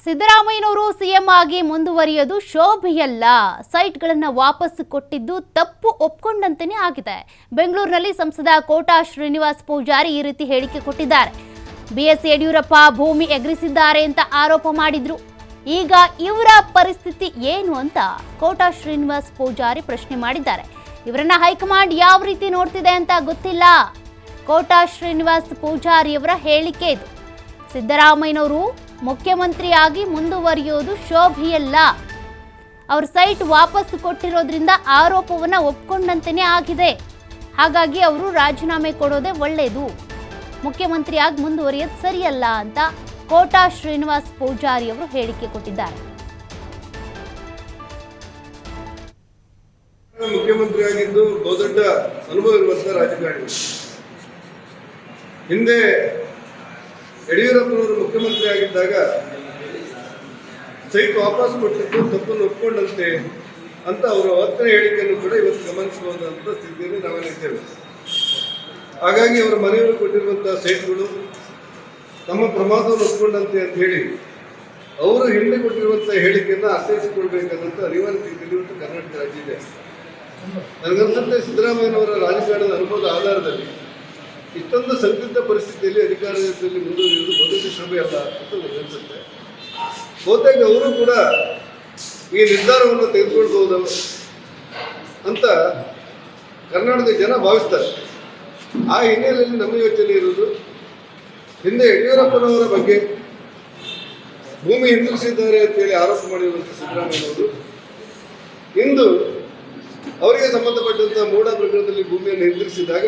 ಸಿದ್ದರಾಮಯ್ಯನವರು ಸಿಎಂ ಆಗಿ ಮುಂದುವರಿಯೋದು ಶೋಭೆಯಲ್ಲ. ಸೈಟ್ಗಳನ್ನು ವಾಪಸ್ ಕೊಟ್ಟಿದ್ದು ತಪ್ಪು ಒಪ್ಪಿಕೊಂಡಂತೆಯೇ ಆಗಿದೆ. ಬೆಂಗಳೂರಿನಲ್ಲಿ ಸಂಸದ ಕೋಟಾ ಶ್ರೀನಿವಾಸ್ ಪೂಜಾರಿ ಈ ರೀತಿ ಹೇಳಿಕೆ ಕೊಟ್ಟಿದ್ದಾರೆ. ಬಿಎಸ್ ಯಡಿಯೂರಪ್ಪ ಭೂಮಿ ಎಗರಿಸಿದ್ದಾರೆ ಅಂತ ಆರೋಪ ಮಾಡಿದ್ರು. ಈಗ ಇವರ ಪರಿಸ್ಥಿತಿ ಏನು ಅಂತ ಕೋಟಾ ಶ್ರೀನಿವಾಸ್ ಪೂಜಾರಿ ಪ್ರಶ್ನೆ ಮಾಡಿದ್ದಾರೆ. ಇವರನ್ನ ಹೈಕಮಾಂಡ್ ಯಾವ ರೀತಿ ನೋಡ್ತಿದೆ ಅಂತ ಗೊತ್ತಿಲ್ಲ. ಕೋಟಾ ಶ್ರೀನಿವಾಸ್ ಪೂಜಾರಿಯವರ ಹೇಳಿಕೆ ಇದು. ಸಿದ್ದರಾಮಯ್ಯನವರು ಮುಖ್ಯಮಂತ್ರಿಯಾಗಿ ಮುಂದುವರಿಯೋದು ಶೋಭೆಯಲ್ಲ. ಅವ್ರ ಸೈಟ್ ವಾಪಸ್ ಕೊಟ್ಟಿರೋದ್ರಿಂದ ಆರೋಪವನ್ನ ಒಪ್ಕೊಂಡಂತೆಯೇ ಆಗಿದೆ. ಹಾಗಾಗಿ ಅವರು ರಾಜೀನಾಮೆ ಕೊಡೋದೇ ಒಳ್ಳೆಯದು, ಮುಖ್ಯಮಂತ್ರಿಯಾಗಿ ಮುಂದುವರಿಯೋದು ಸರಿಯಲ್ಲ ಅಂತ ಕೋಟಾ ಶ್ರೀನಿವಾಸ್ ಪೂಜಾರಿ ಅವರು ಹೇಳಿಕೆ ಕೊಟ್ಟಿದ್ದಾರೆ. ಮುಖ್ಯಮಂತ್ರಿಯಾಗಿದ್ದು ಬಹುದೊಡ್ಡ ಅನುಭವ ಇರುವಂತಹ ರಾಜಕಾರಣಿ. ಹಿಂದೆ ಯಡಿಯೂರಪ್ಪನವರು ಮುಖ್ಯಮಂತ್ರಿ ಆಗಿದ್ದಾಗ ಸೈಟ್ ವಾಪಸ್ ಕೊಟ್ಟಿದ್ದು ತಪ್ಪನ್ನು ಒಪ್ಪಿಕೊಂಡಂತೆ ಅಂತ ಅವರ ಅವತ್ತಿನ ಹೇಳಿಕೆಯನ್ನು ಕೂಡ ಇವತ್ತು ಗಮನಿಸಬಹುದಂತ ಸ್ಥಿತಿಯಲ್ಲಿ ನಾವೇನಿದ್ದೇವೆ. ಹಾಗಾಗಿ ಅವರ ಮನೆಯವರು ಕೊಟ್ಟಿರುವಂತಹ ಸೈಟ್ಗಳು ತಮ್ಮ ಪ್ರಮಾದವನ್ನು ಒಪ್ಪಿಕೊಂಡಂತೆ ಅಂತ ಹೇಳಿ ಅವರು ಹಿಂದೆ ಕೊಟ್ಟಿರುವಂತಹ ಹೇಳಿಕೆಯನ್ನು ಅರ್ಥೈಸಿಕೊಳ್ಬೇಕನ್ನಂತ ಅನಿವಾರ್ಯ ಸ್ಥಿತಿಯಲ್ಲಿ ಇವತ್ತು ಕರ್ನಾಟಕ ರಾಜ್ಯ ಇದೆ. ನನಗನ್ಸುತ್ತೆ ಸಿದ್ದರಾಮಯ್ಯನವರ ರಾಜಕಾರಣದ ಅನುಭವದ ಆಧಾರದಲ್ಲಿ ಇಷ್ಟೊಂದು ಸಂದಿಗ್ಧ ಪರಿಸ್ಥಿತಿಯಲ್ಲಿ ಅಧಿಕಾರದಲ್ಲಿ ಮುಂದುವರಿಯುವುದು ಬಹುತೇಕ ಶ್ರಮೆ ಅಲ್ಲ ಅಂತ ನನಗನ್ಸುತ್ತೆ. ಬಹುತೇಕ ಅವರು ಕೂಡ ಈ ನಿರ್ಧಾರವನ್ನು ತೆಗೆದುಕೊಳ್ಬಹುದು ಅಂತ ಕರ್ನಾಟಕದ ಜನ ಭಾವಿಸ್ತಾರೆ. ಆ ಹಿನ್ನೆಲೆಯಲ್ಲಿ ನಮ್ಮ ಯೋಚನೆ ಇರುವುದು, ಹಿಂದೆ ಯಡಿಯೂರಪ್ಪನವರ ಬಗ್ಗೆ ಭೂಮಿ ಹಿಂದಿರುಗಿಸಿದ್ದಾರೆ ಅಂತೇಳಿ ಆರೋಪ ಮಾಡಿರುವಂಥ ಸಿದ್ದರಾಮಯ್ಯನವರು ಇಂದು ಅವರಿಗೆ ಸಂಬಂಧಪಟ್ಟಂತಹ ಮೂಢ ಪ್ರಕರಣದಲ್ಲಿ ಭೂಮಿಯನ್ನು ಹಿಂದಿರುಗಿಸಿದಾಗ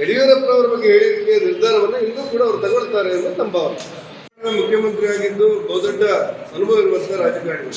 ಯಡಿಯೂರಪ್ಪನವರ ಬಗ್ಗೆ ಹೇಳಿಕೆ ನಿರ್ಧಾರವನ್ನು ಇನ್ನೂ ಕೂಡ ಅವರು ತಗೊಳ್ತಾರೆ ಅನ್ನೋದು ನಮ್ಮ ಭಾವನೆ. ಮುಖ್ಯಮಂತ್ರಿಯಾಗಿದ್ದು ಬಹುದೊಡ್ಡ ಅನುಭವ ಇರುವಂತಹ ರಾಜಕಾರಣಿ.